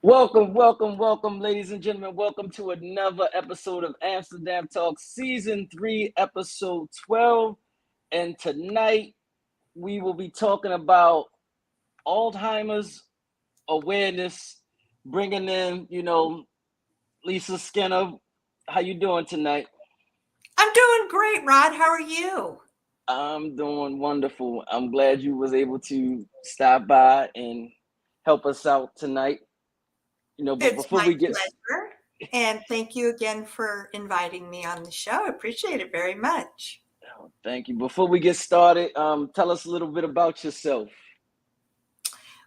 Welcome, ladies and gentlemen. Welcome to another episode of Amsterdam Talk, Season 3, Episode 12. And tonight, we will be talking about Alzheimer's awareness, bringing in, Lisa Skinner. How you doing tonight? I'm doing great, Rod. How are you? I'm doing wonderful. I'm glad you was able to stop by and help us out tonight. But It's before my we get pleasure. And thank you again for inviting me on the show. I appreciate it very much. Thank you. Before we get started, tell us a little bit about yourself.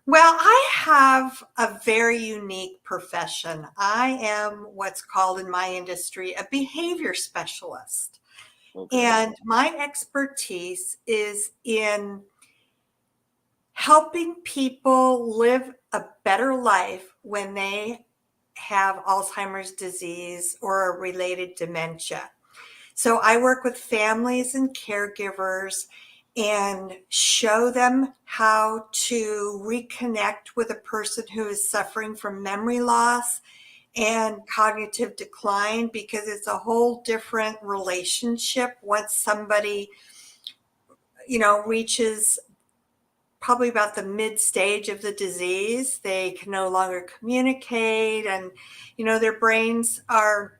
Well, I have a very unique profession. I am what's called in my industry a behavior specialist. Okay. And my expertise is in helping people live a better life when they have Alzheimer's disease or a related dementia. So I work with families and caregivers and show them how to reconnect with a person who is suffering from memory loss and cognitive decline, because it's a whole different relationship once somebody, reaches probably about the mid stage of the disease. They can no longer communicate, and their brains are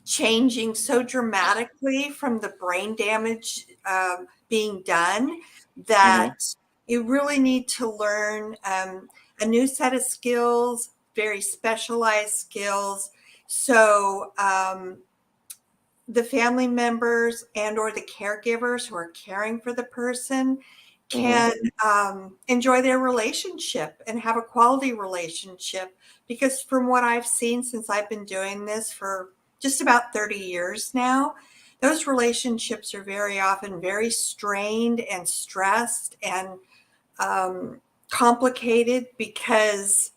changing so dramatically from the brain damage being done Mm-hmm. that you really need to learn a new set of skills, very specialized skills. So the family members and or the caregivers who are caring for the person Mm-hmm. can enjoy their relationship and have a quality relationship, because from what I've seen since I've been doing this for just about 30 years now, those relationships are very often very strained and stressed and complicated because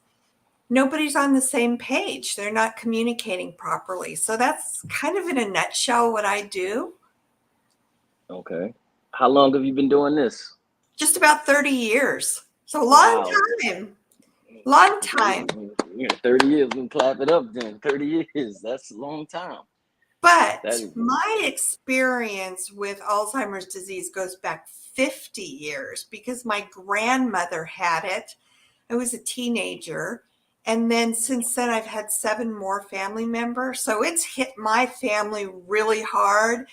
nobody's on the same page. They're not communicating properly. So that's kind of in a nutshell what I do. Okay. How long have you been doing this? Just about 30 years. So long Wow. time. Long time. 30 years. We can clap it up then. 30 years. That's a long time. That But is my experience with Alzheimer's disease goes back 50 years because my grandmother had it. I was a teenager. And then since then, I've had 7 more family members. So it's hit my family really hard.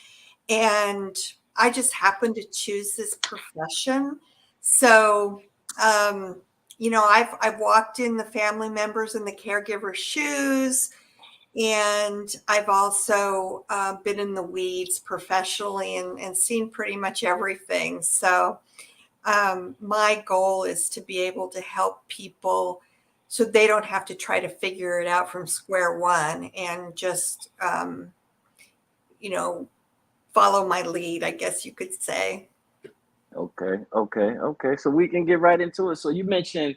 And I just happened to choose this profession. So, um, I've walked in the family members and the caregiver's shoes, and I've also been in the weeds professionally and seen pretty much everything. So, my goal is to be able to help people so they don't have to try to figure it out from square one and just, you know, follow my lead, I guess you could say. okay. So we can get right into it. So you mentioned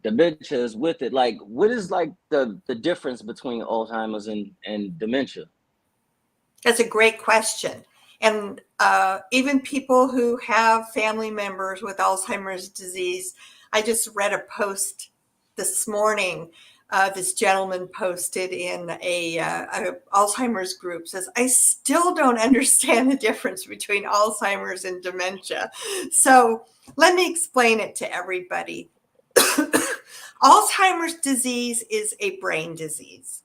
dementia is with it. Like, what is like the difference between Alzheimer's and dementia? That's a great question. And even people who have family members with Alzheimer's disease, I just read a post this morning. This gentleman posted in a Alzheimer's group, says, "I still don't understand the difference between Alzheimer's and dementia." So let me explain it to everybody. Alzheimer's disease is a brain disease.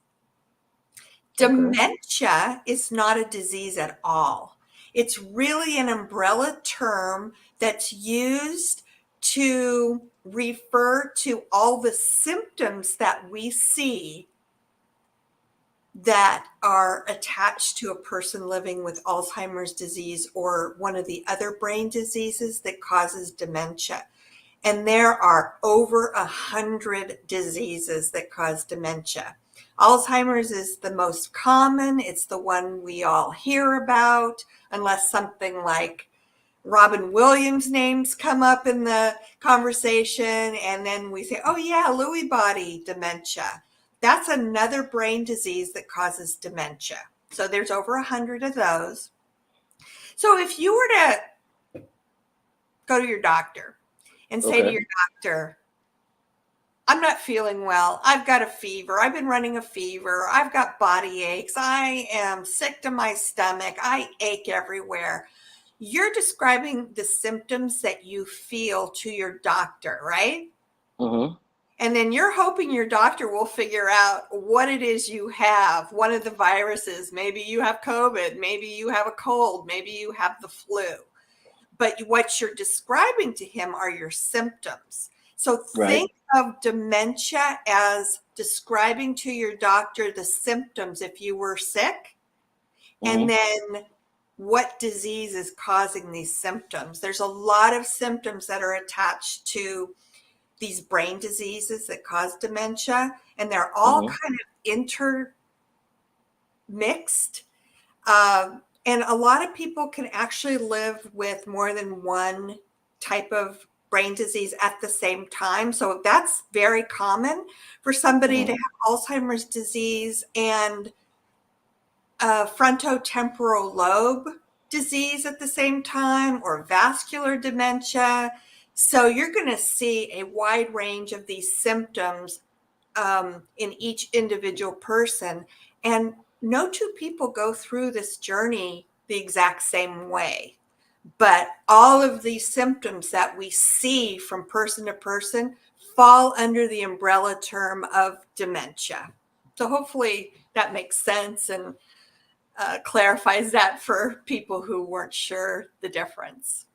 Okay. Dementia is not a disease at all. It's really an umbrella term that's used to refer to all the symptoms that we see that are attached to a person living with Alzheimer's disease or one of the other brain diseases that causes dementia. And there are over 100 diseases that cause dementia. Alzheimer's is the most common. It's the one we all hear about, unless something like Robin Williams' names come up in the conversation. And then we say, oh, yeah, Lewy body dementia. That's another brain disease that causes dementia. So there's over 100 of those. So if you were to go to your doctor and say to Okay. your doctor, I'm not feeling well. I've got a fever. I've been running a fever. I've got body aches. I am sick to my stomach. I ache everywhere. You're describing the symptoms that you feel to your doctor, right? Mm-hmm. And then you're hoping your doctor will figure out what it is you have, one of the viruses. Maybe you have COVID. Maybe you have a cold. Maybe you have the flu. But what you're describing to him are your symptoms. So Right. think of dementia as describing to your doctor the symptoms if you were sick, and Mm-hmm. then what disease is causing these symptoms. There's a lot of symptoms that are attached to these brain diseases that cause dementia, and they're all Mm-hmm. kind of intermixed. And a lot of people can actually live with more than one type of brain disease at the same time. So that's very common for somebody to Mm-hmm. have Alzheimer's disease and frontotemporal lobe disease at the same time, or vascular dementia. So you're going to see a wide range of these symptoms in each individual person. And no two people go through this journey the exact same way. But all of these symptoms that we see from person to person fall under the umbrella term of dementia. So hopefully that makes sense and clarifies that for people who weren't sure the difference.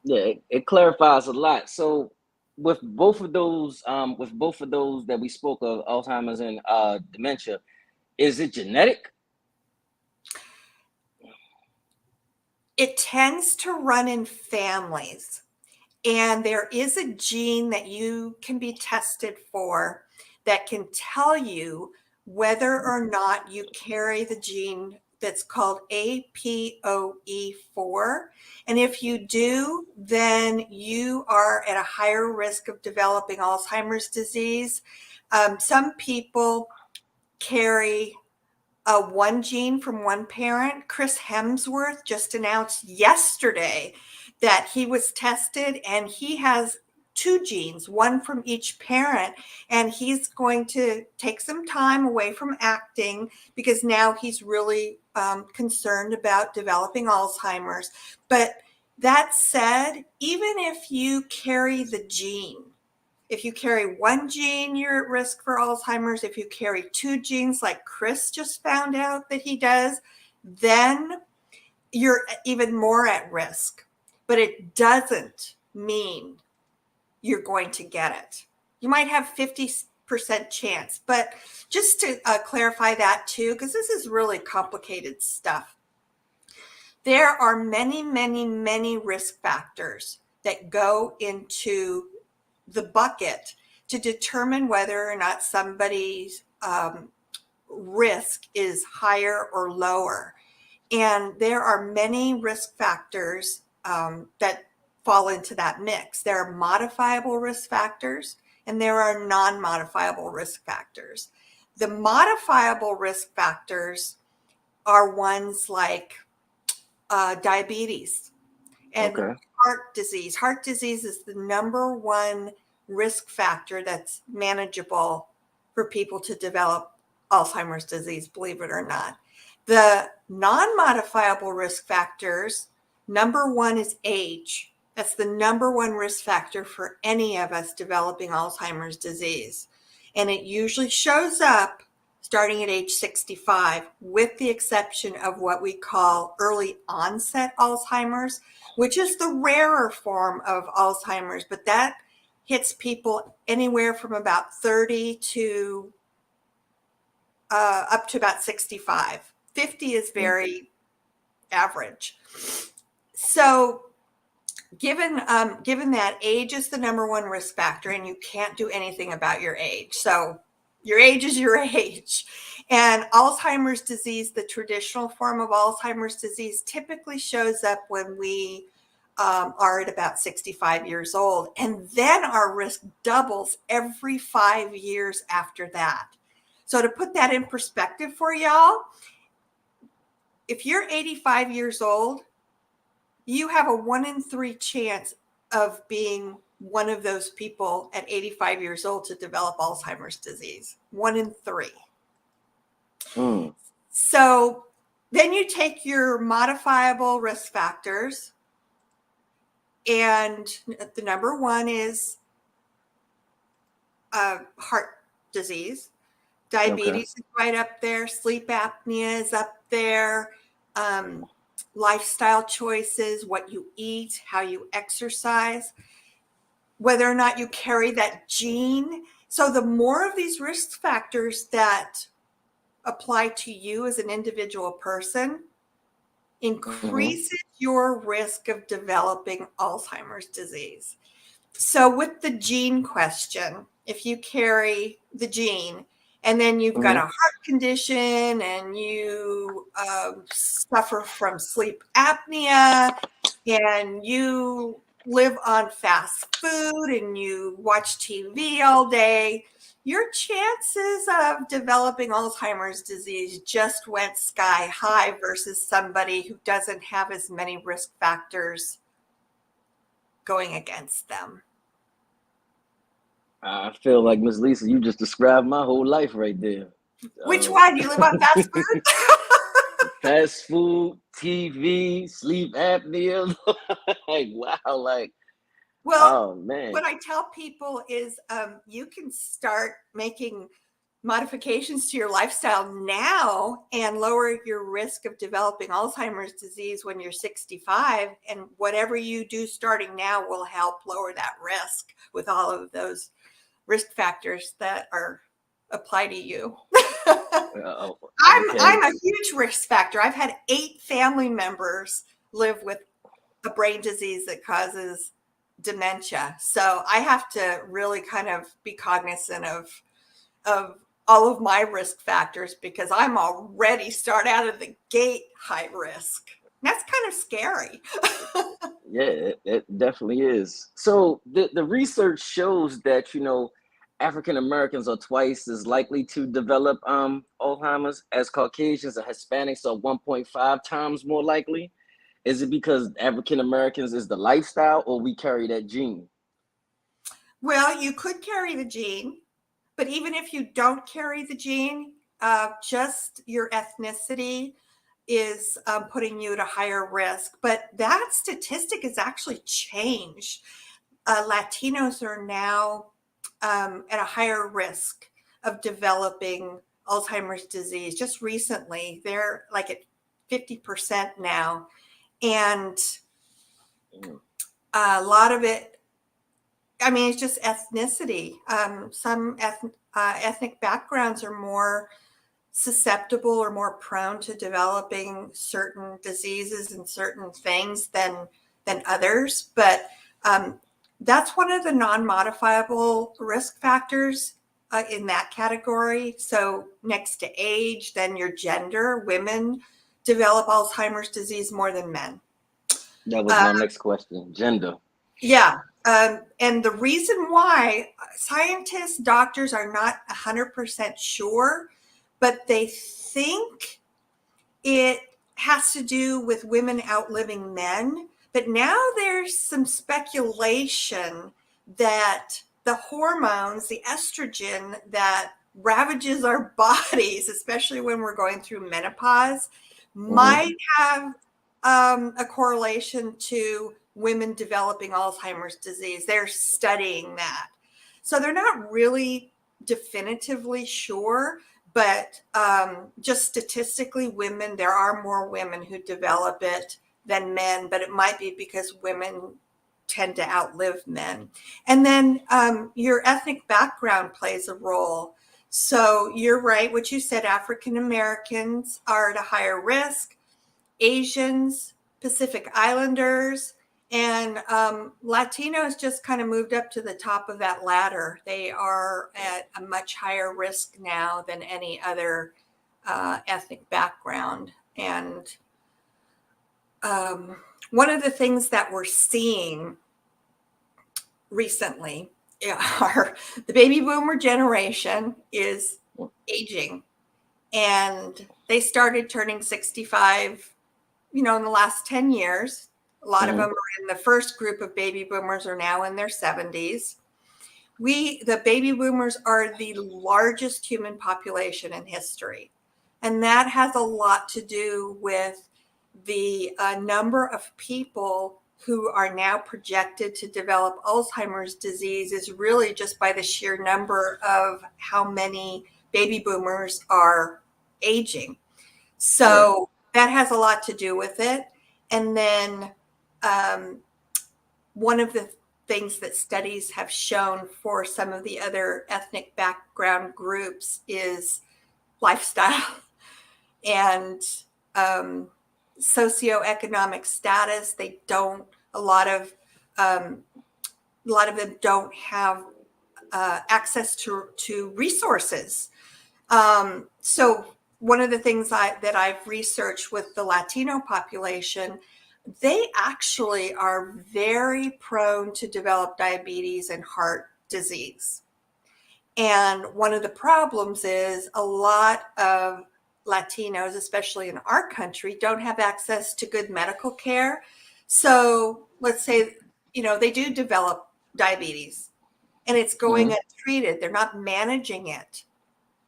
Yeah, it clarifies a lot. So with both of those that we spoke of, Alzheimer's and dementia, is it genetic? It tends to run in families. And there is a gene that you can be tested for that can tell you whether or not you carry the gene that's called APOE4. And if you do, then you are at a higher risk of developing Alzheimer's disease. Some people carry one gene from one parent. Chris Hemsworth just announced yesterday that he was tested and he has two genes, one from each parent. And he's going to take some time away from acting because now he's really concerned about developing Alzheimer's. But that said, even if you carry the gene, if you carry one gene, you're at risk for Alzheimer's. If you carry two genes, like Chris just found out that he does, then you're even more at risk. But it doesn't mean you're going to get it. You might have 50% chance. But just to clarify that too, because this is really complicated stuff. There are many, many, many risk factors that go into the bucket to determine whether or not somebody's risk is higher or lower. And there are many risk factors that fall into that mix. There are modifiable risk factors and there are non-modifiable risk factors. The modifiable risk factors are ones like diabetes and Okay. heart disease. Heart disease is the number one risk factor that's manageable for people to develop Alzheimer's disease, believe it or not. The non-modifiable risk factors, number one is age. That's the number one risk factor for any of us developing Alzheimer's disease. And it usually shows up starting at age 65, with the exception of what we call early onset Alzheimer's, which is the rarer form of Alzheimer's, but that hits people anywhere from about 30 to up to about 65. 50 is very average. So given that age is the number one risk factor and you can't do anything about your age. So your age is your age. And Alzheimer's disease, the traditional form of Alzheimer's disease, typically shows up when we are at about 65 years old. And then our risk doubles every 5 years after that. So to put that in perspective for y'all, if you're 85 years old, you have a 1 in 3 chance of being one of those people at 85 years old to develop Alzheimer's disease. 1 in 3. Mm. So then you take your modifiable risk factors, and the number 1 is heart disease. Diabetes is right up there. Sleep apnea is up there. Lifestyle choices, what you eat, how you exercise, whether or not you carry that gene. So the more of these risk factors that apply to you as an individual person increases your risk of developing Alzheimer's disease. So with the gene question, if you carry the gene and then you've got a heart condition and you suffer from sleep apnea and you live on fast food and you watch TV all day, your chances of developing Alzheimer's disease just went sky high versus somebody who doesn't have as many risk factors going against them. I feel like, Miss Lisa, you just described my whole life right there. Which one? Do you live on fast food? Fast food, TV, sleep apnea. Like, wow, like, well, oh man. What I tell people is you can start making modifications to your lifestyle now and lower your risk of developing Alzheimer's disease when you're 65. And whatever you do starting now will help lower that risk with all of those risk factors that are apply to you. I'm a huge risk factor. I've had 8 family members live with a brain disease that causes dementia. So I have to really kind of be cognizant of all of my risk factors because I'm already start out of the gate high risk. That's kind of scary. Yeah, it definitely is. So the research shows that, African Americans are twice as likely to develop Alzheimer's as Caucasians, and Hispanics are 1.5 times more likely. Is it because African Americans is the lifestyle, or we carry that gene? Well, you could carry the gene, but even if you don't carry the gene, just your ethnicity is putting you at a higher risk. But that statistic has actually changed. Latinos are now at a higher risk of developing Alzheimer's disease. Just recently, they're like at 50% now. And a lot of it, I mean, it's just ethnicity. Some ethnic backgrounds are more susceptible or more prone to developing certain diseases and certain things than others. But that's one of the non-modifiable risk factors in that category. So next to age, then your gender. Women develop Alzheimer's disease more than men. That was my next question, gender. Yeah. And the reason why scientists, doctors are not 100% sure, but they think it has to do with women outliving men. But now there's some speculation that the hormones, the estrogen that ravages our bodies, especially when we're going through menopause, might have a correlation to women developing Alzheimer's disease. They're studying that. So they're not really definitively sure, but just statistically, there are more women who develop it than men, but it might be because women tend to outlive men. And then your ethnic background plays a role. So you're right, what you said, African Americans are at a higher risk, Asians, Pacific Islanders, and Latinos just kind of moved up to the top of that ladder. They are at a much higher risk now than any other ethnic background. And one of the things that we're seeing recently are the baby boomer generation is aging. And they started turning 65, in the last 10 years. A lot of them are in the first group of baby boomers are now in their 70s. The baby boomers are the largest human population in history. And that has a lot to do with the number of people who are now projected to develop Alzheimer's disease is really just by the sheer number of how many baby boomers are aging. So that has a lot to do with it. And then one of the things that studies have shown for some of the other ethnic background groups is lifestyle and socioeconomic status. A lot of them don't have access to resources. So one of the things that I've researched with the Latino population, they actually are very prone to develop diabetes and heart disease. And one of the problems is a lot of Latinos, especially in our country, don't have access to good medical care. So let's say, they do develop diabetes and it's going untreated. They're not managing it.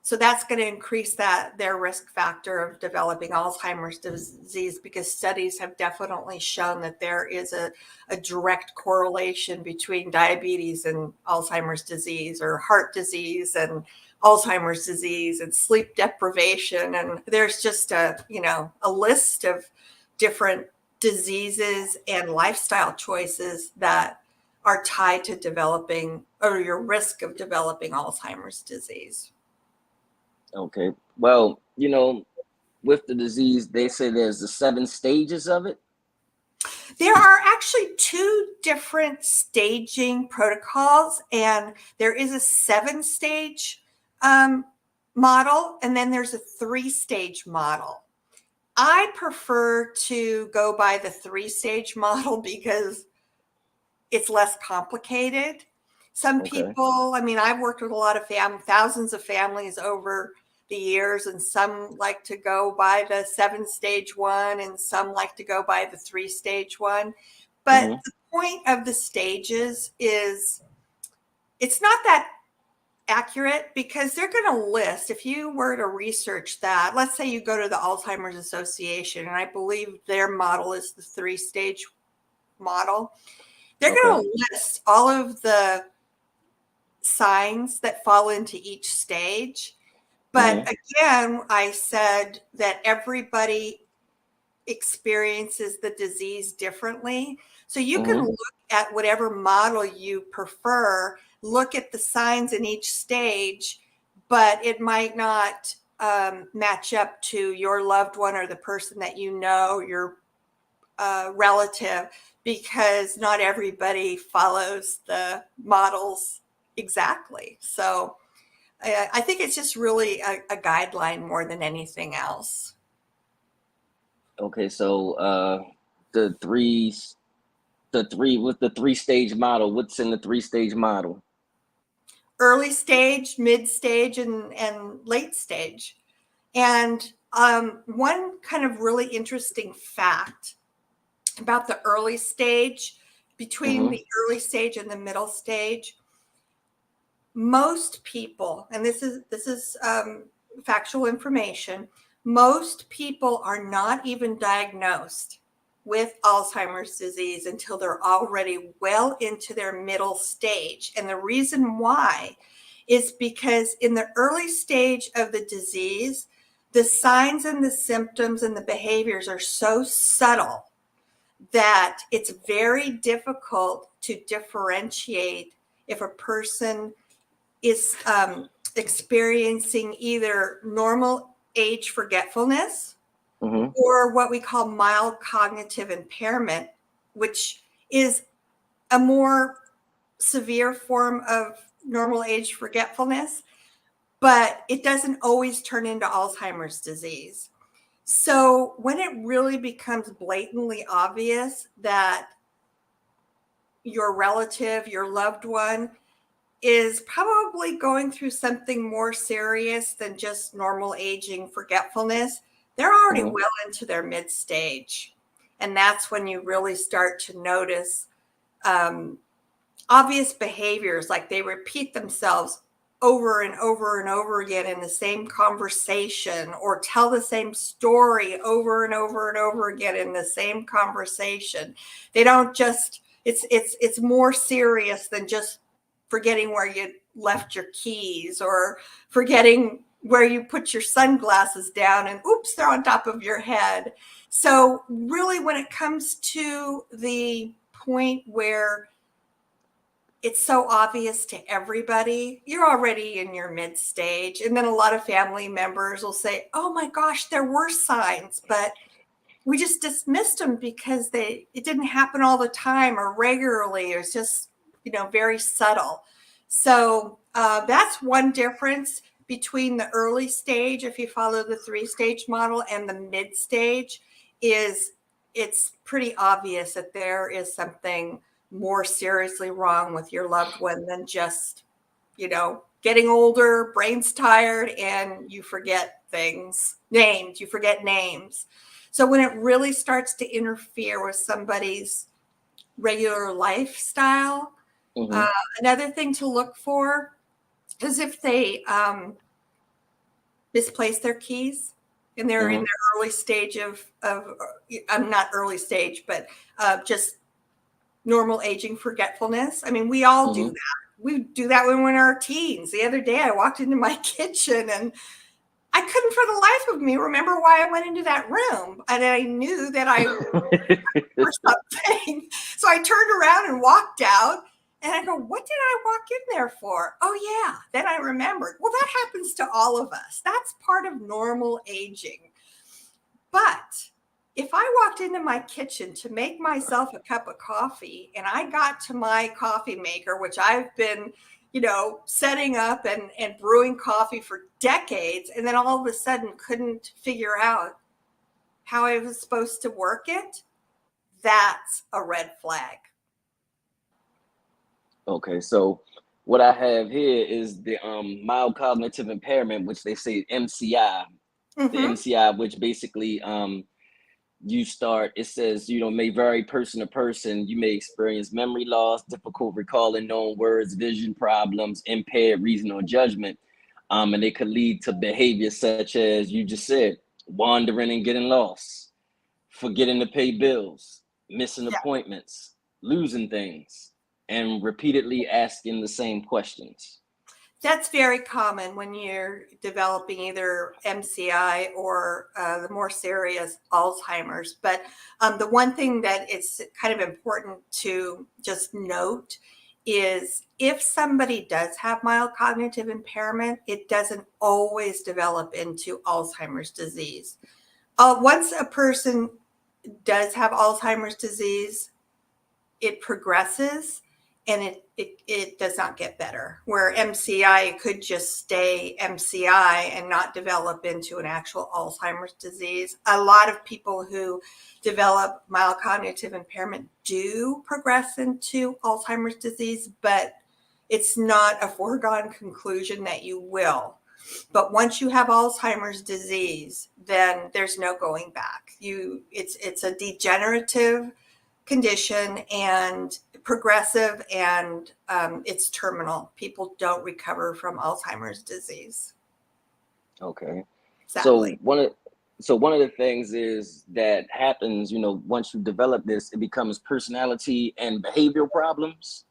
So that's going to increase their risk factor of developing Alzheimer's disease, because studies have definitely shown that there is a direct correlation between diabetes and Alzheimer's disease, or heart disease and Alzheimer's disease, and sleep deprivation. And there's just a list of different diseases and lifestyle choices that are tied to developing, or your risk of developing, Alzheimer's disease. Okay. Well, with the disease, they say there's the 7 stages of it. There are actually 2 different staging protocols, and there is a 7-stage model, and then there's a 3-stage model. I prefer to go by the 3-stage model because it's less complicated. Some people, I've worked with a lot of thousands of families over the years, and some like to go by the 7-stage one and some like to go by the 3-stage one. But the point of the stages is it's not that accurate, because they're going to list, if you were to research that, let's say you go to the Alzheimer's Association, and I believe their model is the 3-stage model. They're going to list all of the signs that fall into each stage. But again, I said that everybody experiences the disease differently. So you can look at whatever model you prefer, look at the signs in each stage, but it might not match up to your loved one or the person that your relative, because not everybody follows the models exactly. So I think it's just really a guideline more than anything else. Okay, so the 3-stage model, what's in the 3-stage model? Early stage, mid stage, and late stage. And one kind of really interesting fact about the early stage, between the early stage and the middle stage, most people, and this is factual information, most people are not even diagnosed with Alzheimer's disease until they're already well into their middle stage. And the reason why is because in the early stage of the disease, the signs and the symptoms and the behaviors are so subtle that it's very difficult to differentiate if a person is experiencing either normal age forgetfulness or what we call mild cognitive impairment, which is a more severe form of normal age forgetfulness, but it doesn't always turn into Alzheimer's disease. So when it really becomes blatantly obvious that your relative, your loved one, is probably going through something more serious than just normal aging forgetfulness, they're already well into their mid stage. And that's when you really start to notice obvious behaviors, like they repeat themselves over and over and over again in the same conversation, or tell the same story over and over and over again in the same conversation. They don't just, it's more serious than just forgetting where you left your keys, or forgetting where you put your sunglasses down and oops, they're on top of your head. So really, when it comes to the point where it's so obvious to everybody, you're already in your mid stage. And then a lot of family members will say, oh my gosh, there were signs, but we just dismissed them because it didn't happen all the time or regularly. It was just, very subtle. So that's one difference between the early stage, if you follow the 3-stage model, and the mid stage, is it's pretty obvious that there is something more seriously wrong with your loved one than just, getting older, brain's tired, and you forget you forget names. So when it really starts to interfere with somebody's regular lifestyle, another thing to look for is if they misplace their keys and they're in their early stage of not early stage, but just normal aging forgetfulness. I mean, we all do that. We do that when we're in our teens. The other day I walked into my kitchen and I couldn't for the life of me remember why I went into that room. And I knew that I or something. So I turned around and walked out, and I go, what did I walk in there for? Oh yeah. Then I remembered. Well, that happens to all of us. That's part of normal aging. But if I walked into my kitchen to make myself a cup of coffee and I got to my coffee maker, which I've been, setting up and brewing coffee for decades, and then all of a sudden couldn't figure out how I was supposed to work it, that's a red flag. Okay, so what I have here is the mild cognitive impairment, which they say MCI. The MCI, which basically it says, may vary person to person. You may experience memory loss, difficult recalling known words, vision problems, impaired reason or judgment. And it could lead to behaviors such as you just said, wandering and getting lost, forgetting to pay bills, missing appointments, losing things, and repeatedly asking the same questions. That's very common when you're developing either MCI or the more serious Alzheimer's. But the one thing that it's kind of important to just note is if somebody does have mild cognitive impairment, it doesn't always develop into Alzheimer's disease. Once a person does have Alzheimer's disease, it progresses and it does not get better. Where MCI could just stay MCI and not develop into an actual Alzheimer's disease. A lot of people who develop mild cognitive impairment do progress into Alzheimer's disease, but it's not a foregone conclusion that you will. But once you have Alzheimer's disease, then there's no going back. It's a degenerative condition and progressive, and it's terminal. People don't recover from Alzheimer's disease. Okay. Sadly. So one of the things is that happens, once you develop this, it becomes personality and behavioral problems.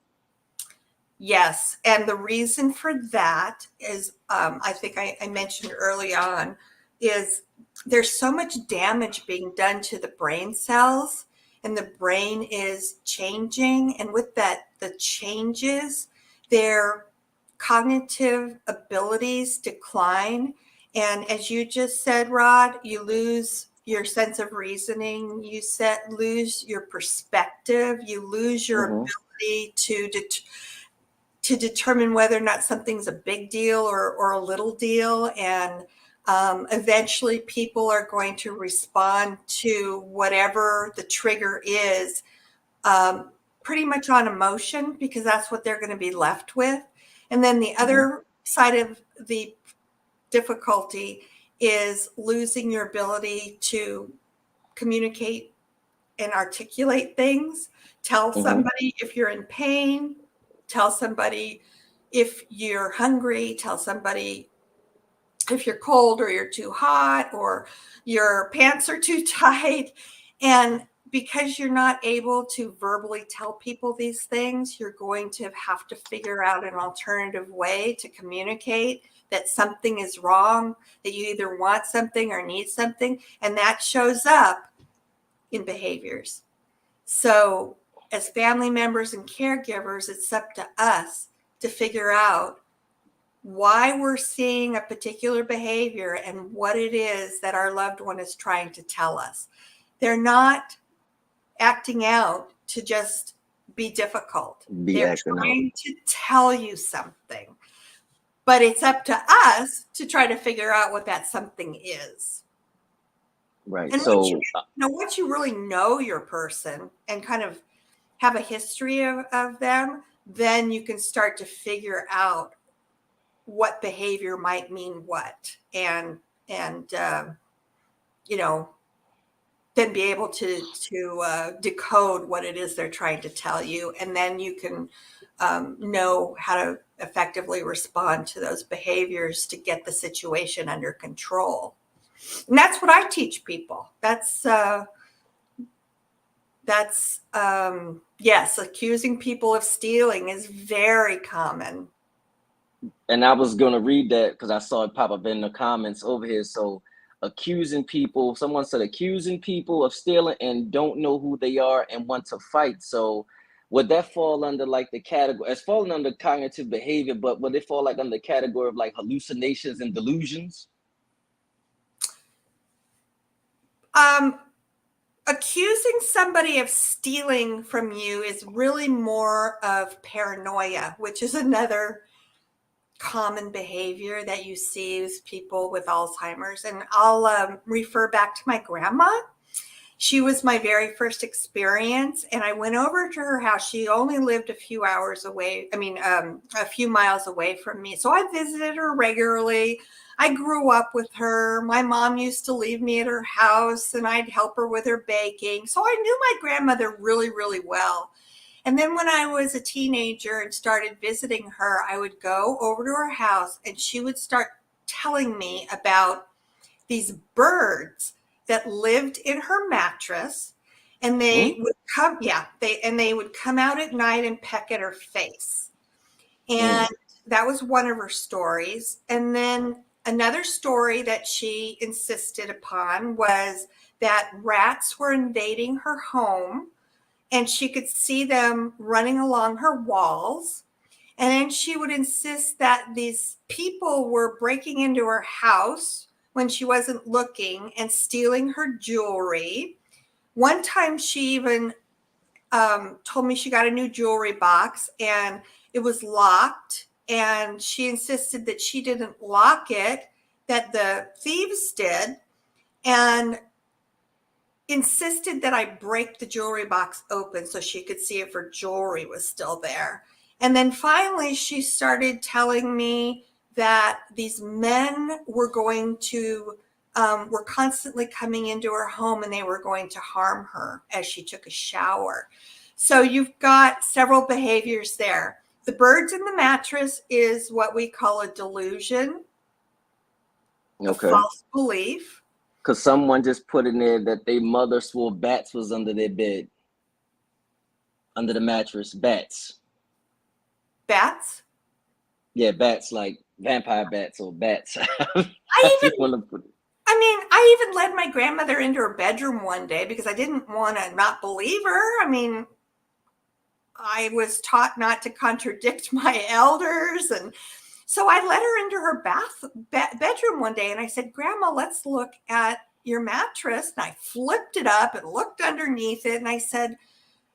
Yes. And the reason for that is, I think I mentioned early on, is there's so much damage being done to the brain cells, and the brain is changing. And with that, the changes, their cognitive abilities decline. And as you just said, Rod, you lose your sense of reasoning, lose your perspective, you lose your ability to determine whether or not something's a big deal or a little deal. And eventually people are going to respond to whatever the trigger is pretty much on emotion, because that's what they're going to be left with. And then the other side of the difficulty is losing your ability to communicate and articulate things. Tell somebody if you're in pain. Tell somebody if you're hungry. Tell somebody if you're cold or you're too hot or your pants are too tight. And because you're not able to verbally tell people these things, you're going to have to figure out an alternative way to communicate that something is wrong, that you either want something or need something. And that shows up in behaviors. So as family members and caregivers, it's up to us to figure out why we're seeing a particular behavior and what it is that our loved one is trying to tell us. They're not acting out to just be difficult. They're trying to tell you something. But it's up to us to try to figure out what that something is. Right. And so once you really know your person and kind of have a history of them, then you can start to figure out what behavior might mean what, and you know, then be able to decode what it is they're trying to tell you, and then you can know how to effectively respond to those behaviors to get the situation under control. And that's what I teach people. That's yes, accusing people of stealing is very common. And I was going to read that because I saw it pop up in the comments over here. So accusing people, someone said accusing people of stealing and don't know who they are and want to fight. So would that fall under like the category, it's falling under cognitive behavior, but would it fall like under the category of like hallucinations and delusions? Accusing somebody of stealing from you is really more of paranoia, which is another common behavior that you see with people with Alzheimer's. And I'll refer back to my grandma. She was my very first experience, and I went over to her house. She only lived a few hours away. A few miles away from me. So I visited her regularly. I grew up with her. My mom used to leave me at her house, and I'd help her with her baking. So I knew my grandmother really, really well. And then when I was a teenager and started visiting her, I would go over to her house, and she would start telling me about these birds that lived in her mattress, and they would come, they would come out at night and peck at her face. And that was one of her stories. And then another story that she insisted upon was that rats were invading her home, and she could see them running along her walls. And then she would insist that these people were breaking into her house when she wasn't looking and stealing her jewelry. One time she even told me she got a new jewelry box and it was locked, and she insisted that she didn't lock it, that the thieves did, and insisted that I break the jewelry box open so she could see if her jewelry was still there. And then finally she started telling me that these men were going to were constantly coming into her home, and they were going to harm her as she took a shower. So you've got several behaviors there. The birds in the mattress is what we call a delusion, a false belief. Because someone just put in there that their mother swore bats was under their bed, under the mattress. Bats. Bats? Yeah, bats, like vampire bats or bats. I even led my grandmother into her bedroom one day because I didn't want to not believe her. I mean, I was taught not to contradict my elders. And so I led her into her bedroom one day, and I said, Grandma, let's look at your mattress. And I flipped it up and looked underneath it. And I said,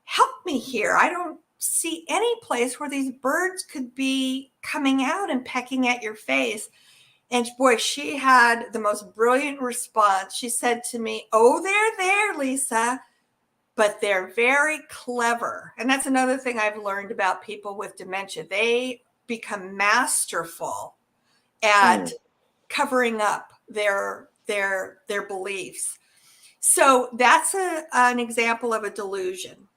help me here. I don't see any place where these birds could be coming out and pecking at your face. And boy, she had the most brilliant response. She said to me, oh, they're there, Lisa, but they're very clever. And that's another thing I've learned about people with dementia. They become masterful at covering up their beliefs. So that's an example of a delusion.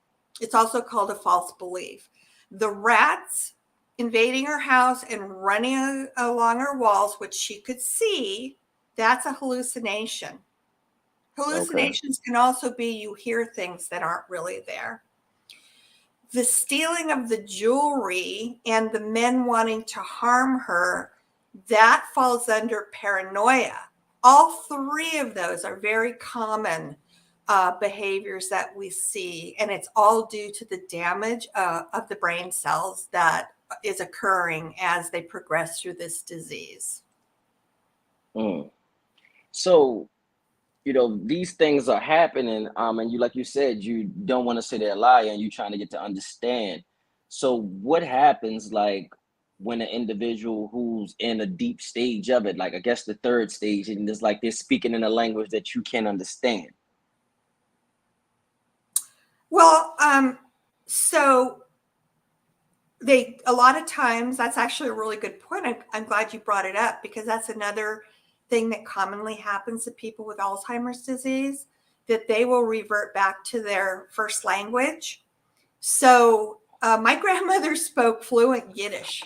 It's also called a false belief. The rats invading her house and running along her walls, which she could see, that's a hallucination. Okay. Hallucinations can also be you hear things that aren't really there. The stealing of the jewelry and the men wanting to harm her, that falls under paranoia. All three of those are very common behaviors that we see, and it's all due to the damage of the brain cells that is occurring as they progress through this disease. Mm. So, these things are happening, and you, like you said, you don't want to say they're a lie, and you're trying to get to understand. So, what happens, like, when an individual who's in a deep stage of it, like I guess the third stage, and it's like they're speaking in a language that you can't understand? Well, so a lot of times, that's actually a really good point. I'm glad you brought it up, because that's another thing that commonly happens to people with Alzheimer's disease, that they will revert back to their first language. So my grandmother spoke fluent Yiddish,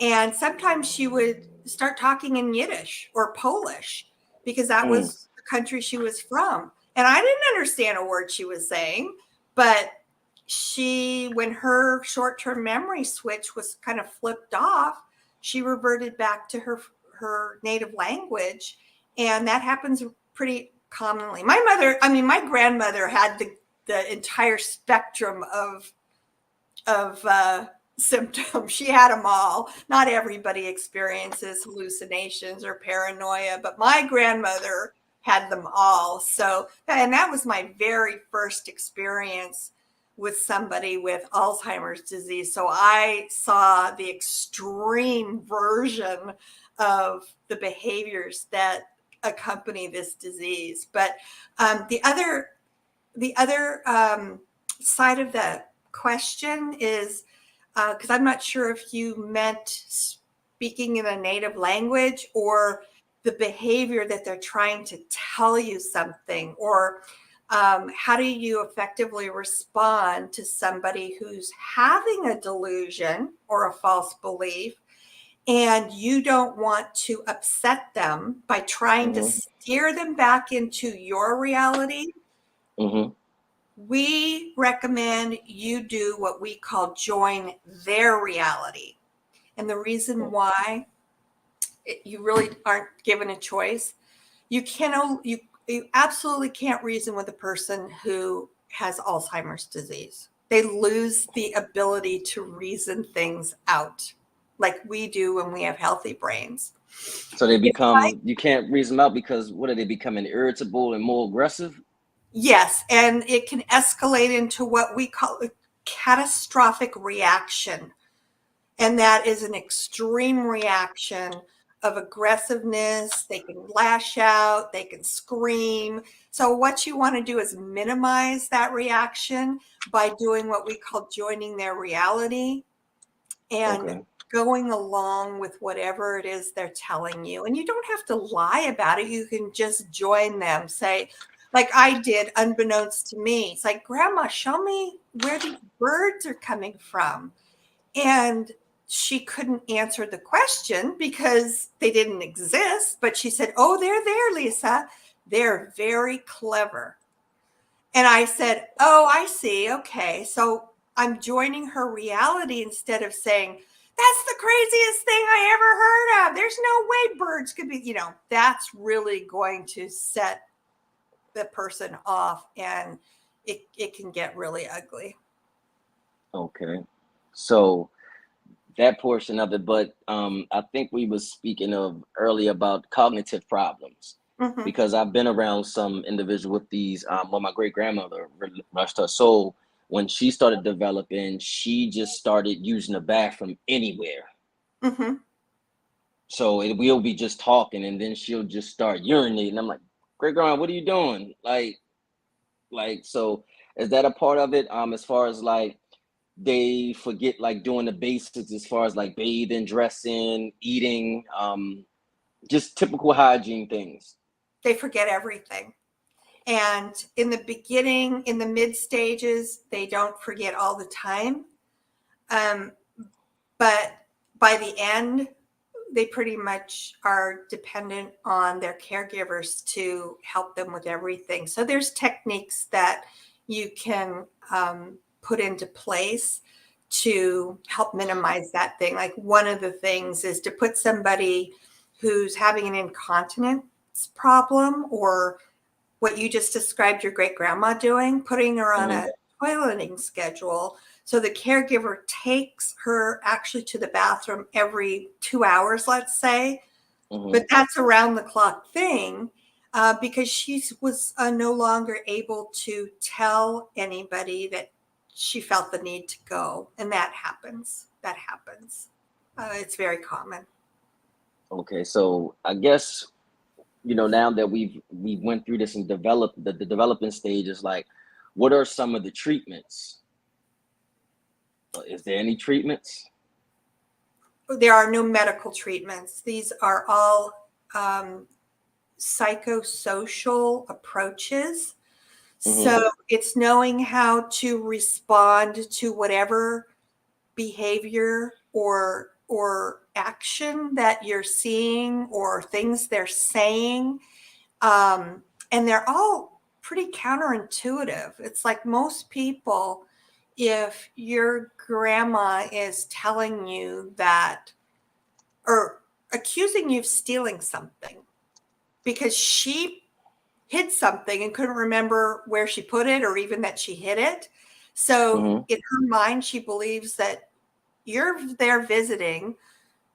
and sometimes she would start talking in Yiddish or Polish because that Mm. was the country she was from. And I didn't understand a word she was saying, but when her short-term memory switch was kind of flipped off, she reverted back to her native language. And that happens pretty commonly. My grandmother had the entire spectrum of symptoms. She had them all. Not everybody experiences hallucinations or paranoia, but my grandmother had them all. So, and that was my very first experience with somebody with Alzheimer's disease. So I saw the extreme version of the behaviors that accompany this disease. But the other side of the question is, because I'm not sure if you meant speaking in a native language or the behavior that they're trying to tell you something, or how do you effectively respond to somebody who's having a delusion or a false belief, and you don't want to upset them by trying to Mm-hmm. steer them back into your reality. Mm-hmm. We recommend you do what we call join their reality. And the reason why you really aren't given a choice, you absolutely can't reason with a person who has Alzheimer's disease. They lose the ability to reason things out like we do when we have healthy brains. So they If I become, you can't reason them out because what are they becoming, irritable and more aggressive? Yes, and it can escalate into what we call a catastrophic reaction. And that is an extreme reaction of aggressiveness. They can lash out, they can scream. So, what you want to do is minimize that reaction by doing what we call joining their reality and Okay. going along with whatever it is they're telling you. And you don't have to lie about it. You can just join them. Say, like I did, unbeknownst to me, it's like, Grandma, show me where these birds are coming from. And she couldn't answer the question because they didn't exist. But she said, oh, they're there, Lisa. They're very clever. And I said, oh, I see. Okay. So I'm joining her reality instead of saying, that's the craziest thing I ever heard of. There's no way birds could be, that's really going to set the person off, and it can get really ugly. Okay. So that portion of it, but I think we was speaking of earlier about cognitive problems, Mm-hmm. because I've been around some individual with these. Well, my great grandmother, rest her soul, when she started developing, she just started using the bathroom anywhere. Mm-hmm. So we'll be just talking, and then she'll just start urinating. I'm like, great grandma, what are you doing? So is that a part of it? As far as like they forget like doing the basics as far as like bathing, dressing, eating, just typical hygiene things. They forget everything. And in the beginning, in the mid stages, they don't forget all the time. But by the end, they pretty much are dependent on their caregivers to help them with everything. So there's techniques that you can put into place to help minimize that thing. Like one of the things is to put somebody who's having an incontinence problem, or what you just described your great grandma doing, putting her on a toileting schedule. So the caregiver takes her actually to the bathroom every 2 hours, let's say, but that's around the clock thing because she was no longer able to tell anybody that she felt the need to go. And that happens. It's very common. Okay, so I guess, now that we went through this and developed the developing stages, like, what are some of the treatments? Is there any treatments? There are no medical treatments. These are all psychosocial approaches. So it's knowing how to respond to whatever behavior or action that you're seeing or things they're saying. And they're all pretty counterintuitive. It's like most people, if your grandma is telling you that or accusing you of stealing something because she hid something and couldn't remember where she put it or even that she hid it. So in her mind, she believes that you're there visiting.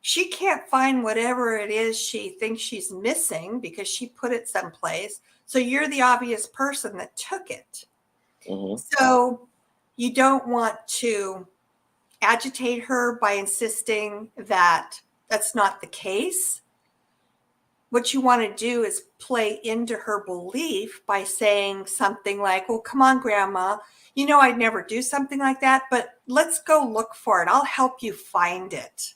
She can't find whatever it is she thinks she's missing because she put it someplace. So you're the obvious person that took it. So you don't want to agitate her by insisting that that's not the case. What you want to do is play into her belief by saying something like, well, come on, Grandma, I'd never do something like that, but let's go look for it. I'll help you find it.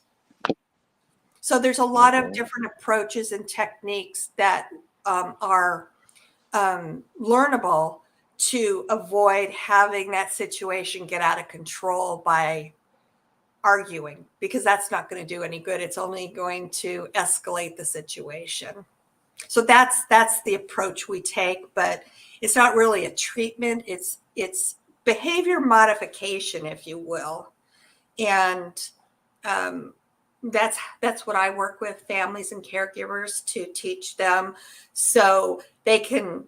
So there's a lot of different approaches and techniques that are learnable to avoid having that situation get out of control by arguing, because that's not going to do any good. It's only going to escalate the situation. So that's the approach we take, but it's not really a treatment. It's behavior modification, if you will. And that's what I work with families and caregivers to teach them so they can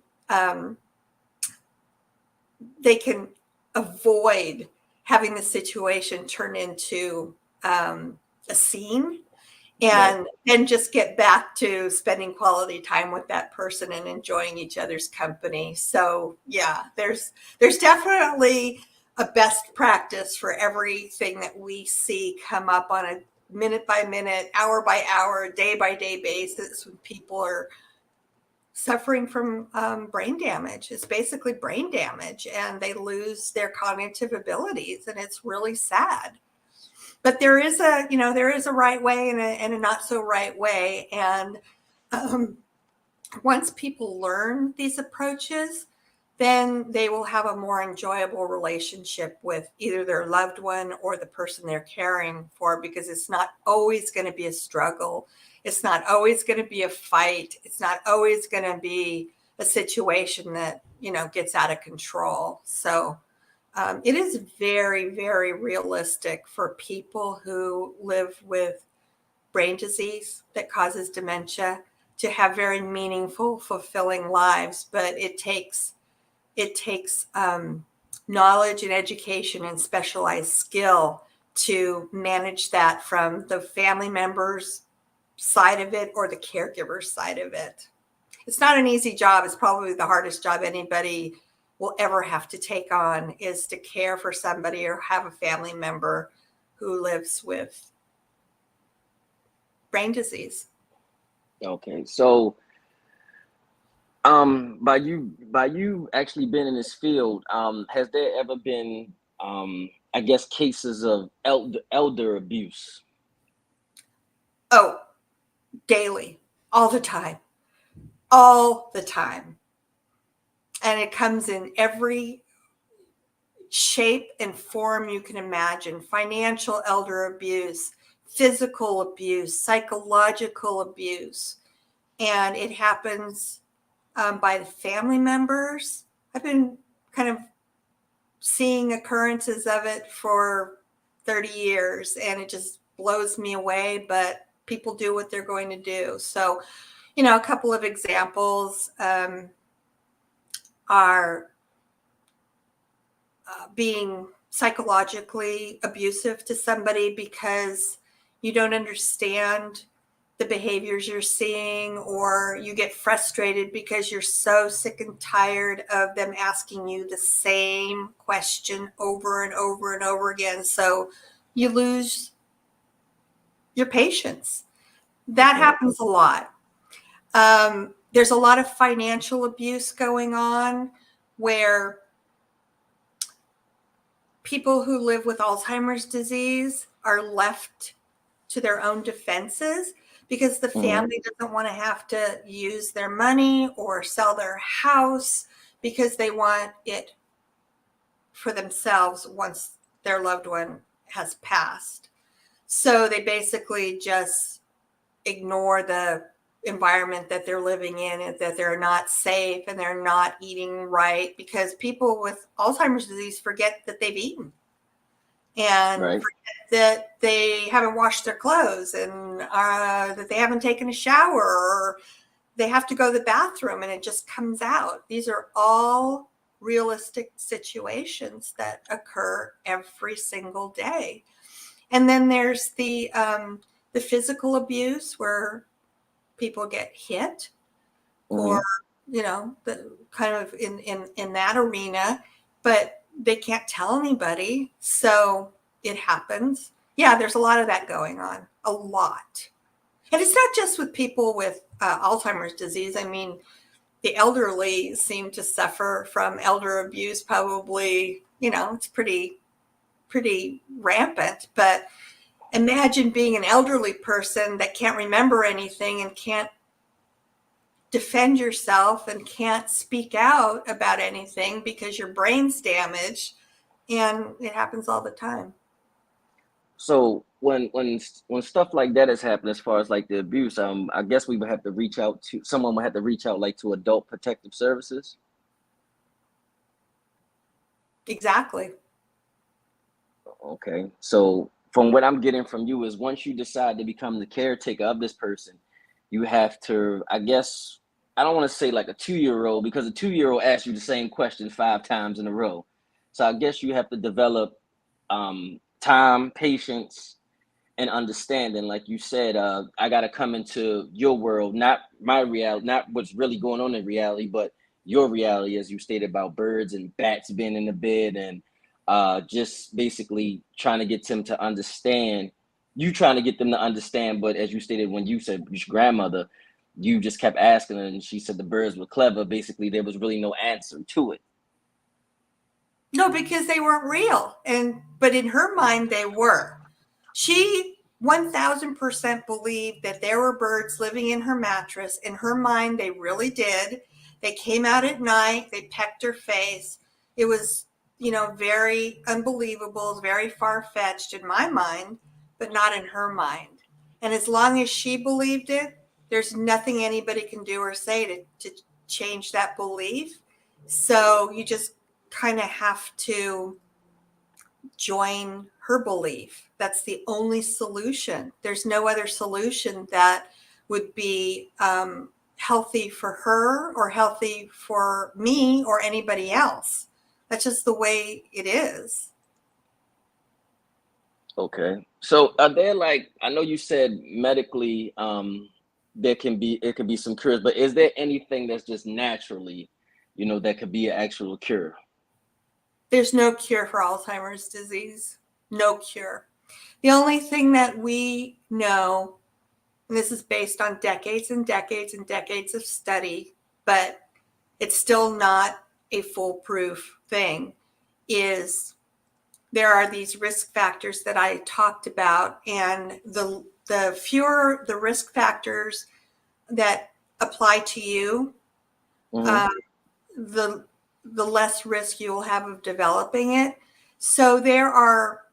avoid having the situation turn into a scene, and then just get back to spending quality time with that person and enjoying each other's company. So yeah, there's definitely a best practice for everything that we see come up on a minute by minute, hour by hour, day by day basis when people are suffering from brain damage. It's basically brain damage, and they lose their cognitive abilities, and it's really sad. But there is a right way and a not so right way. And once people learn these approaches, then they will have a more enjoyable relationship with either their loved one or the person they're caring for, because it's not always going to be a struggle. It's not always going to be a fight. It's not always going to be a situation that, gets out of control. So it is very, very realistic for people who live with brain disease that causes dementia to have very meaningful, fulfilling lives. But it takes knowledge and education and specialized skill to manage that from the family members' side of it or the caregiver's side of it. It's not an easy job. It's probably the hardest job anybody will ever have to take on, is to care for somebody or have a family member who lives with brain disease. Okay, so by you actually been in this field, has there ever been I guess cases of elder abuse? Oh, daily, all the time. And it comes in every shape and form you can imagine: financial elder abuse, physical abuse, psychological abuse. And it happens by the family members. I've been kind of seeing occurrences of it for 30 years, and it just blows me away, but people do what they're going to do. So, a couple of examples are being psychologically abusive to somebody because you don't understand the behaviors you're seeing, or you get frustrated because you're so sick and tired of them asking you the same question over and over and over again. So you lose your patience. That happens a lot. There's a lot of financial abuse going on where people who live with Alzheimer's disease are left to their own defenses because the family doesn't want to have to use their money or sell their house because they want it for themselves once their loved one has passed. So they basically just ignore the environment that they're living in, and that they're not safe and they're not eating right, because people with Alzheimer's disease forget that they've eaten and forget that they haven't washed their clothes, and that they haven't taken a shower, or they have to go to the bathroom and it just comes out. These are all realistic situations that occur every single day. And then there's the physical abuse where people get hit, or the kind of in that arena, but they can't tell anybody, so it happens. Yeah, there's a lot of that going on, a lot. And it's not just with people with Alzheimer's disease. I mean, the elderly seem to suffer from elder abuse. Probably, it's pretty rampant. But imagine being an elderly person that can't remember anything and can't defend yourself and can't speak out about anything because your brain's damaged, and it happens all the time. So when stuff like that has happened, as far as like the abuse, I guess we would have to reach out to someone would have to reach out like to Adult Protective Services. Exactly. Okay. So from what I'm getting from you is, once you decide to become the caretaker of this person, you have to, I guess, I don't want to say like a 2-year-old, because a 2-year-old asks you the same question 5 times in a row. So I guess you have to develop time, patience, and understanding. Like you said, I got to come into your world, not my reality, not what's really going on in reality, but your reality, as you stated, about birds and bats being in the bed, and just basically trying to get them to understand, you trying to get them to understand. But as you stated, when you said your grandmother, you just kept asking her and she said the birds were clever. Basically, there was really no answer to it. No, because they weren't real. But in her mind, they were. She 1000% believed that there were birds living in her mattress. In her mind, they really did. They came out at night. They pecked her face. It was, very unbelievable, very far-fetched in my mind, but not in her mind. And as long as she believed it, there's nothing anybody can do or say to change that belief. So you just kind of have to join her belief. That's the only solution. There's no other solution that would be healthy for her or healthy for me or anybody else. That's just the way it is. Okay. So are there, like, I know you said medically, it could be some cures, but is there anything that's just naturally, that could be an actual cure? There's no cure for Alzheimer's disease. No cure. The only thing that we know, and this is based on decades and decades and decades of study, but it's still not a foolproof thing, is there are these risk factors that I talked about, and the fewer the risk factors that apply to you, the the less risk you will have of developing it. So there are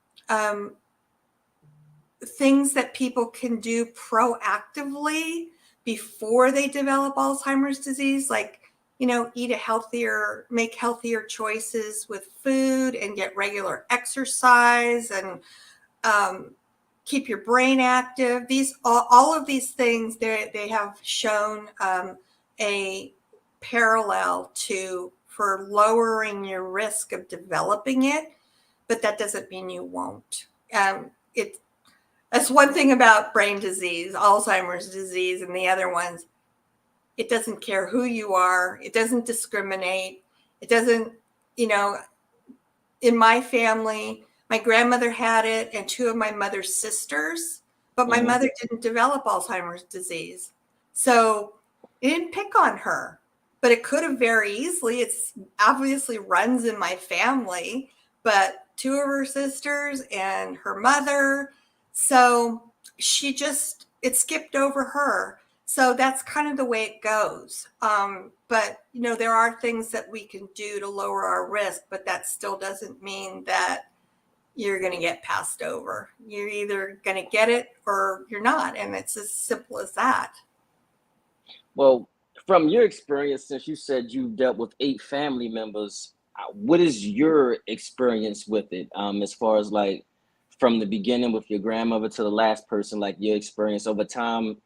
things that people can do proactively before they develop Alzheimer's disease, like, make healthier choices with food and get regular exercise and keep your brain active. All of these things, they have shown a parallel for lowering your risk of developing it, but that doesn't mean you won't. That's one thing about brain disease, Alzheimer's disease, and the other ones. It doesn't care who you are. It doesn't discriminate. It doesn't, in my family, my grandmother had it and two of my mother's sisters, but my mother didn't develop Alzheimer's disease. So it didn't pick on her, but it could have very easily. It's obviously runs in my family, but two of her sisters and her mother. So it skipped over her. So that's kind of the way it goes. But, there are things that we can do to lower our risk, but that still doesn't mean that you're going to get passed over. You're either going to get it or you're not. And it's as simple as that. Well, from your experience, since you said you dealt with 8 family members, what is your experience with it? As far as like from the beginning with your grandmother to the last person, like your experience over time,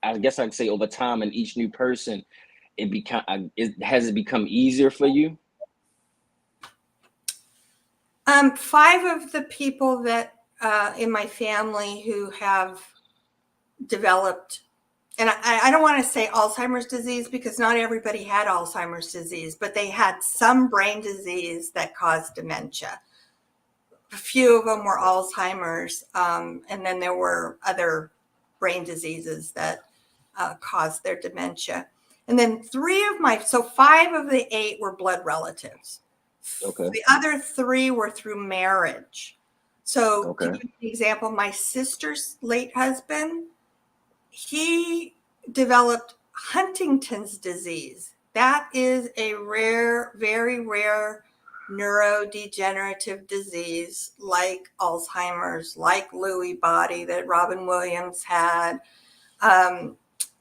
I guess I could say over time and each new person, has it become easier for you? 5 of the people that in my family who have developed, and I don't want to say Alzheimer's disease because not everybody had Alzheimer's disease, but they had some brain disease that caused dementia. A few of them were Alzheimer's, and then there were other brain diseases that caused their dementia. And then 5 of the 8 were blood relatives. Okay. The other 3 were through marriage. So Okay. to give you an example, my sister's late husband, he developed Huntington's disease. That is a rare, very rare neurodegenerative disease like Alzheimer's, like Lewy body that Robin Williams had.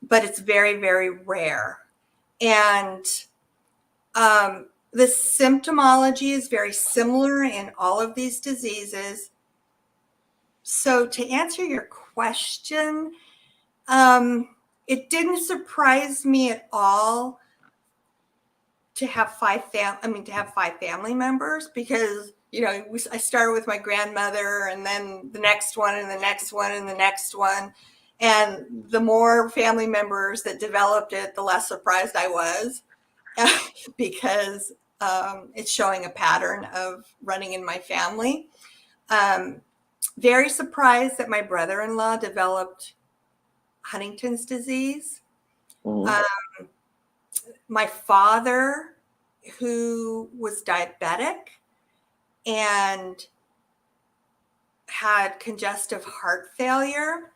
But it's very, very rare. And the symptomology is very similar in all of these diseases. So to answer your question, it didn't surprise me at all to have 5 family members because, I started with my grandmother and then the next one and the next one and the next one. And the more family members that developed it, the less surprised I was because it's showing a pattern of running in my family. Very surprised that my brother-in-law developed Huntington's disease. My father, who was diabetic and had congestive heart failure.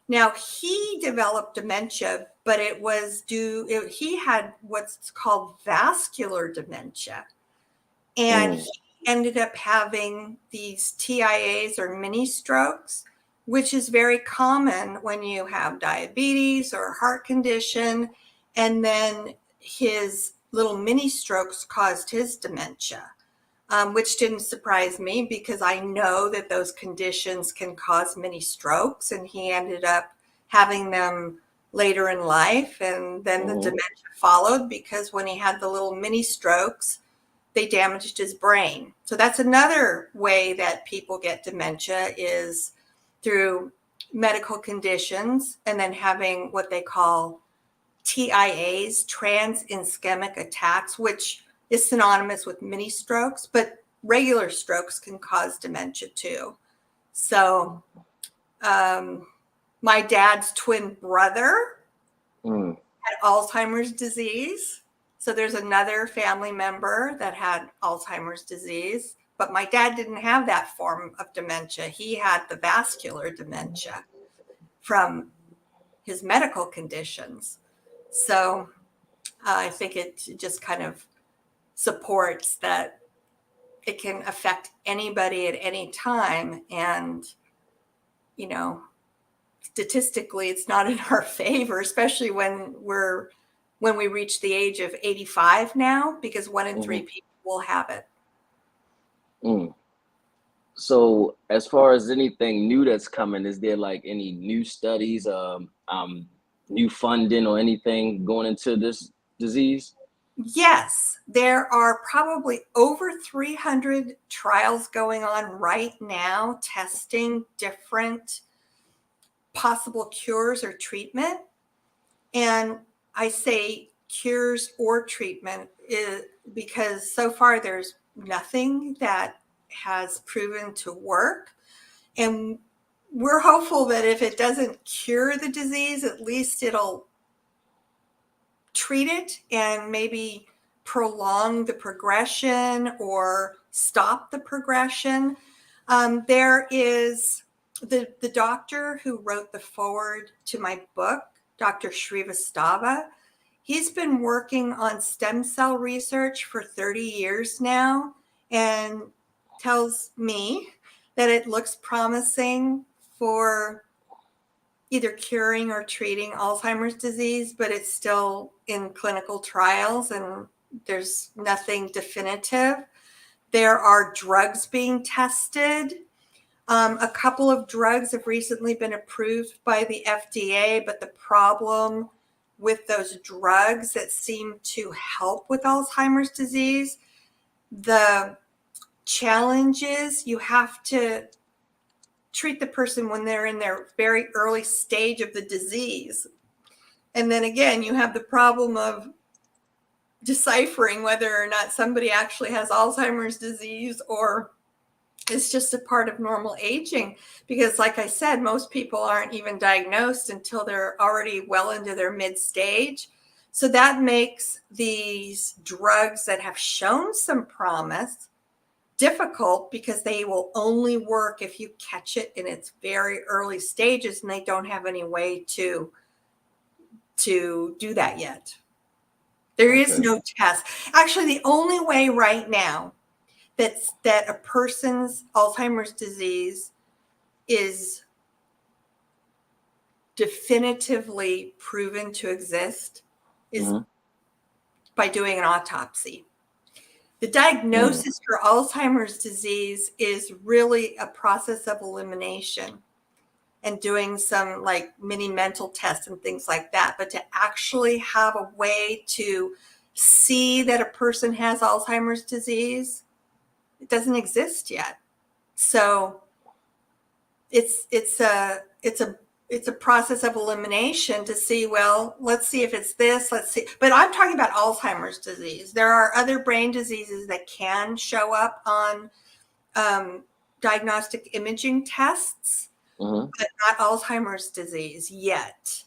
Now, he developed dementia, but he had what's called vascular dementia. And he ended up having these TIAs or mini strokes, which is very common when you have diabetes or a heart condition. And then his little mini strokes caused his dementia, which didn't surprise me because I know that those conditions can cause mini strokes. And he ended up having them later in life. And then the dementia followed because when he had the little mini strokes, they damaged his brain. So that's another way that people get dementia is through medical conditions and then having what they call TIAs, trans-ischemic attacks, which is synonymous with mini strokes, but regular strokes can cause dementia too. So my dad's twin brother had Alzheimer's disease. So there's another family member that had Alzheimer's disease, but my dad didn't have that form of dementia. He had the vascular dementia from his medical conditions. So I think it just kind of supports that it can affect anybody at any time. And, you know, statistically, it's not in our favor, especially when we reach the age of 85 now, because 1 in 3 people will have it. So as far as anything new that's coming, is there like any new studies, new funding or anything going into this disease? Yes, there are probably over 300 trials going on right now, testing different possible cures or treatment. And I say cures or treatment because so far there's nothing that has proven to work. And we're hopeful that if it doesn't cure the disease, at least it'll treat it and maybe prolong the progression or stop the progression. There is the doctor who wrote the foreword to my book, Dr. Shrivastava. He's been working on stem cell research for 30 years now and tells me that it looks promising for either curing or treating Alzheimer's disease, but it's still in clinical trials and there's nothing definitive. There are drugs being tested. A couple of drugs have recently been approved by the FDA, but the problem with those drugs that seem to help with Alzheimer's disease, the challenge is you have to treat the person when they're in their very early stage of the disease. And then again, you have the problem of deciphering whether or not somebody actually has Alzheimer's disease or it's just a part of normal aging. Because like I said, most people aren't even diagnosed until they're already well into their mid-stage. So that makes these drugs that have shown some promise difficult because they will only work if you catch it in its very early stages, and they don't have any way to do that yet. There is no test. Actually, the only way right now that a person's Alzheimer's disease is definitively proven to exist is by doing an autopsy. The diagnosis for Alzheimer's disease is really a process of elimination and doing some like mini mental tests and things like that. But to actually have a way to see that a person has Alzheimer's disease, it doesn't exist yet. So it's a process of elimination to see, well, let's see if it's this, let's see. But I'm talking about Alzheimer's disease. There are other brain diseases that can show up on diagnostic imaging tests, but not Alzheimer's disease yet.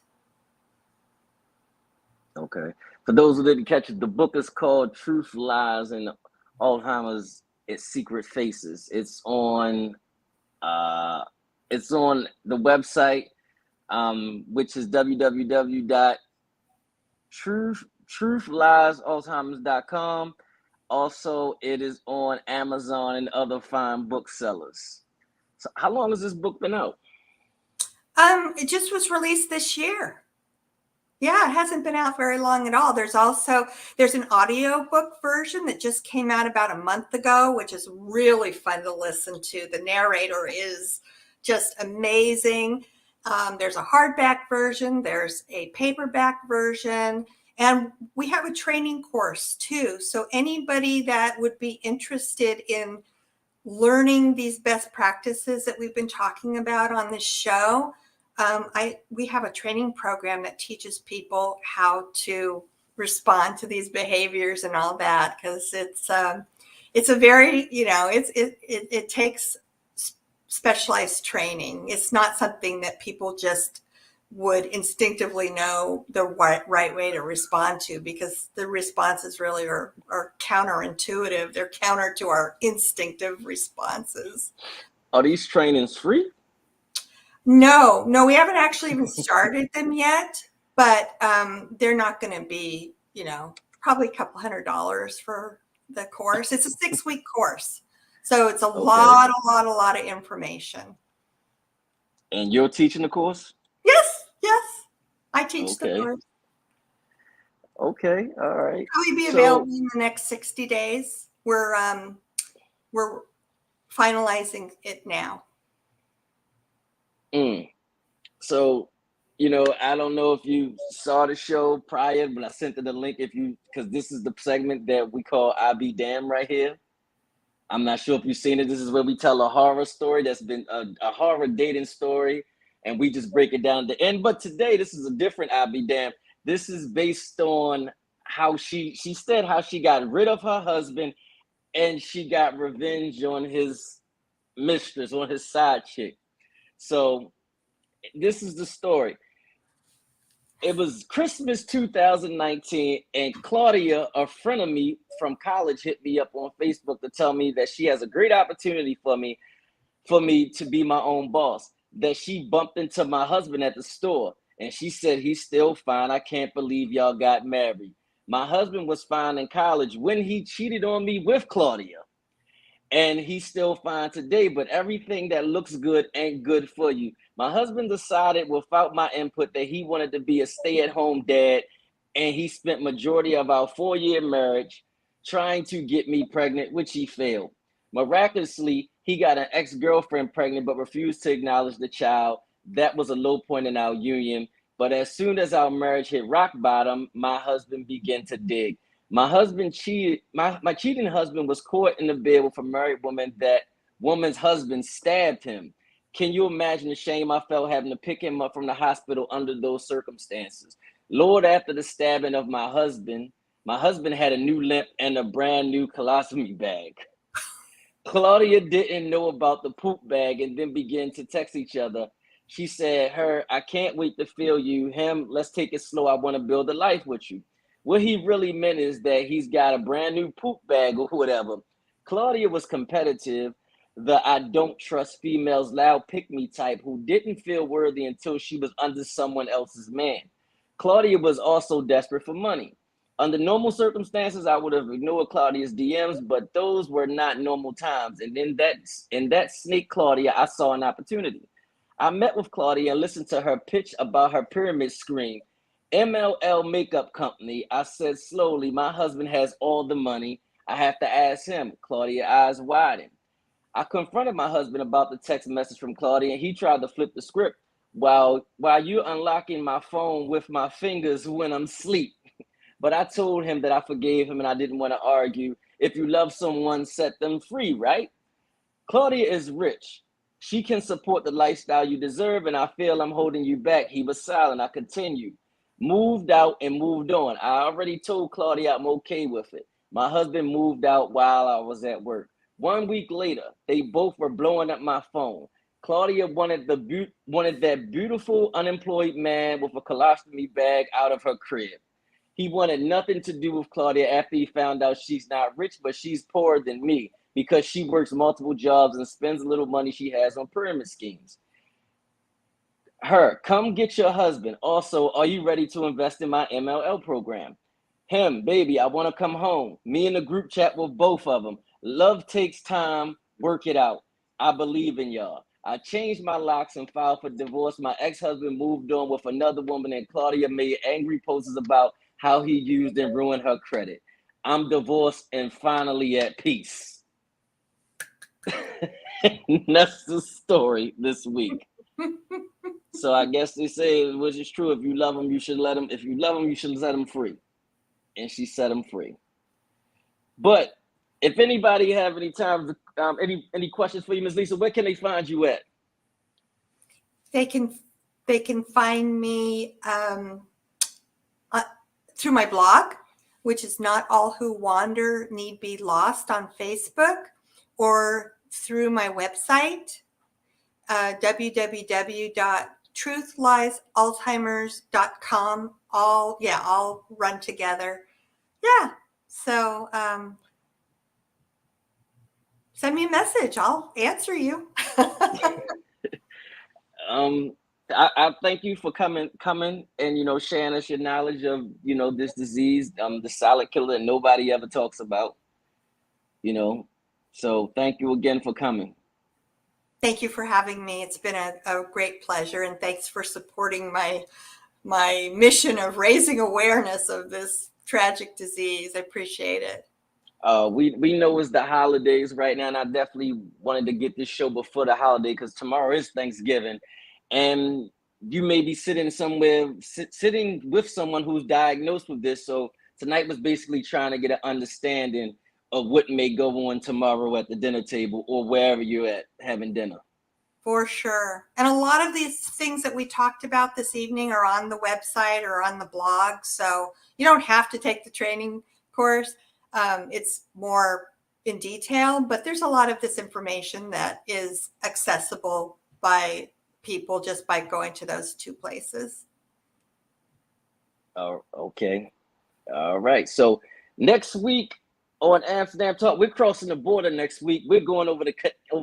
Okay. For those who didn't catch it, the book is called Truth, Lies, and Alzheimer's Its Secret Faces. It's on the website, which is www.truthlies.alzheimers.com. Also, it is on Amazon and other fine booksellers. So how long has this book been out? It just was released this year. Yeah, it hasn't been out very long at all. There's an audiobook version that just came out about a month ago, which is really fun to listen to. The narrator is just amazing. There's a hardback version, there's a paperback version, and we have a training course too. So anybody that would be interested in learning these best practices that we've been talking about on this show, we have a training program that teaches people how to respond to these behaviors and all that, because it's a very, it takes specialized training. It's not something that people just would instinctively know the right way to respond to, because the responses really are counterintuitive. They're counter to our instinctive responses. Are these trainings free? No, we haven't actually even started them yet, but they're not going to be, probably a couple $100 for the course. It's a 6-week course. So it's a Okay. lot of information. And you're teaching the course? Yes. I teach the Okay. course. Okay. All right. Will be available in the next 60 days. We're finalizing it now. So, I don't know if you saw the show prior, but I sent you the link because this is the segment that we call I Be Damn right here. I'm not sure if you've seen it. This is where we tell a horror story that's been a horror dating story, and we just break it down at the end. But today, this is a different I Be Damn. This is based on how she said how she got rid of her husband and she got revenge on his mistress, on his side chick. So this is the story. It was Christmas 2019, and Claudia, a friend of me from college, hit me up on Facebook to tell me that she has a great opportunity for me to be my own boss, that she bumped into my husband at the store, and she said, he's still fine. I can't believe y'all got married. My husband was fine in college when he cheated on me with Claudia. And he's still fine today, but everything that looks good ain't good for you. My husband decided without my input that he wanted to be a stay-at-home dad, and he spent majority of our 4-year marriage trying to get me pregnant, which he failed. Miraculously, he got an ex-girlfriend pregnant but refused to acknowledge the child. That was a low point in our union. But as soon as our marriage hit rock bottom, my husband began to dig. My husband cheated. My cheating husband was caught in the bed with a married woman. That woman's husband stabbed him. Can you imagine the shame I felt having to pick him up from the hospital under those circumstances? Lord, after the stabbing of my husband had a new limp and a brand new colostomy bag. Claudia didn't know about the poop bag and then began to text each other. She said, I can't wait to feel you. Him, let's take it slow. I want to build a life with you. What he really meant is that he's got a brand new poop bag or whatever. Claudia was competitive, the I don't trust females loud pick me type who didn't feel worthy until she was under someone else's man. Claudia was also desperate for money. Under normal circumstances, I would have ignored Claudia's DMs, but those were not normal times. And in that snake Claudia, I saw an opportunity. I met with Claudia and listened to her pitch about her pyramid scheme. MLL makeup company. I said slowly, my husband has all the money. I have to ask him. Claudia eyes widened. I confronted my husband about the text message from Claudia, and he tried to flip the script. While you unlocking my phone with my fingers when I'm asleep. But I told him that I forgave him and I didn't want to argue. If you love someone, set them free, right? Claudia is rich. She can support the lifestyle you deserve, and I feel I'm holding you back. He was silent. I continued. Moved out and moved on. I already told Claudia I'm okay with it. My husband moved out while I was at work. 1 week later, they both were blowing up my phone. Claudia wanted that beautiful unemployed man with a colostomy bag out of her crib. He wanted nothing to do with Claudia after he found out she's not rich, but she's poorer than me because she works multiple jobs and spends a little money she has on pyramid schemes. Come get your husband. Also, are you ready to invest in my MLL program? Him, baby, I want to come home. Me in the group chat with both of them. Love takes time. Work it out. I believe in y'all. I changed my locks and filed for divorce. My ex-husband moved on with another woman, and Claudia made angry posts about how he used and ruined her credit. I'm divorced and finally at peace. That's the story this week. So I guess they say, which is true, if you love him, you should let him. If you love him, you should set him free. And she set him free. But if anybody have any time, any questions for you, Ms. Lisa, where can they find you at? They can find me through my blog, which is Not All Who Wander Need Be Lost on Facebook, or through my website, www.truthliesalzheimers.com. All run together. Yeah. So send me a message. I'll answer you. I thank you for coming and sharing us your knowledge of this disease, the silent killer that nobody ever talks about. you know. So thank you again for coming. Thank you for having me. It's been a great pleasure, and thanks for supporting my mission of raising awareness of this tragic disease. I appreciate it. We know it's the holidays right now, and I definitely wanted to get this show before the holiday because tomorrow is Thanksgiving, and you may be sitting somewhere, sitting with someone who's diagnosed with this. So tonight was basically trying to get an understanding of what may go on tomorrow at the dinner table or wherever you're at having dinner. For sure. And a lot of these things that we talked about this evening are on the website or on the blog. So you don't have to take the training course. It's more in detail, but there's a lot of this information that is accessible by people just by going to those two places. Okay. All right. So next week on Amsterdam Talk, we're crossing the border next week. We're going over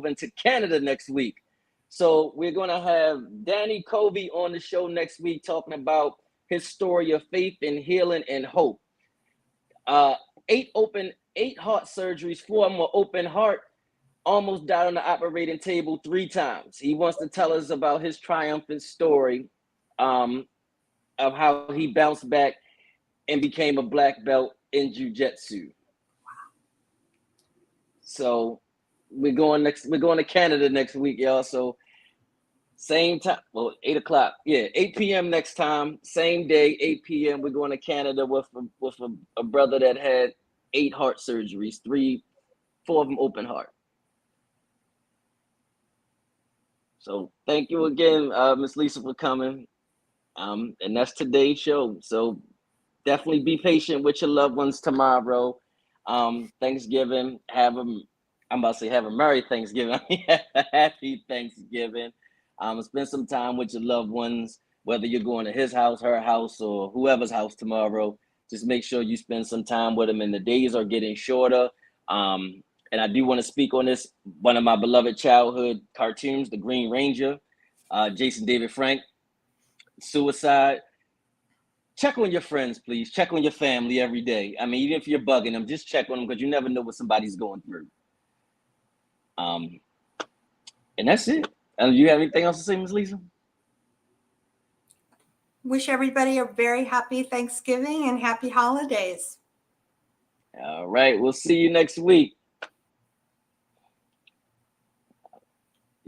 into Canada next week. So we're going to have Danny Covey on the show next week talking about his story of faith and healing and hope. 8 heart surgeries, 4 more open heart, almost died on the operating table 3 times. He wants to tell us about his triumphant story of how he bounced back and became a black belt in jiu-jitsu. So we're going to Canada next week, y'all. So same time, well, 8 o'clock. Yeah, 8 p.m. next time, same day, 8 p.m. We're going to Canada with a brother that had 8 heart surgeries, 4 of them open heart. So thank you again, Miss Lisa, for coming. And that's today's show. So definitely be patient with your loved ones tomorrow. Thanksgiving, I'm about to say have a Merry Thanksgiving. I mean, have a Happy Thanksgiving. Spend some time with your loved ones, whether you're going to his house, her house, or whoever's house tomorrow. Just make sure you spend some time with them, and the days are getting shorter. And I do want to speak on this, one of my beloved childhood cartoons, The Green Ranger, Jason David Frank, suicide. Check on your friends, please. Check on your family every day. I mean, even if you're bugging them, just check on them because you never know what somebody's going through. And that's it. Do you have anything else to say, Ms. Lisa? Wish everybody a very happy Thanksgiving and happy holidays. All right. We'll see you next week.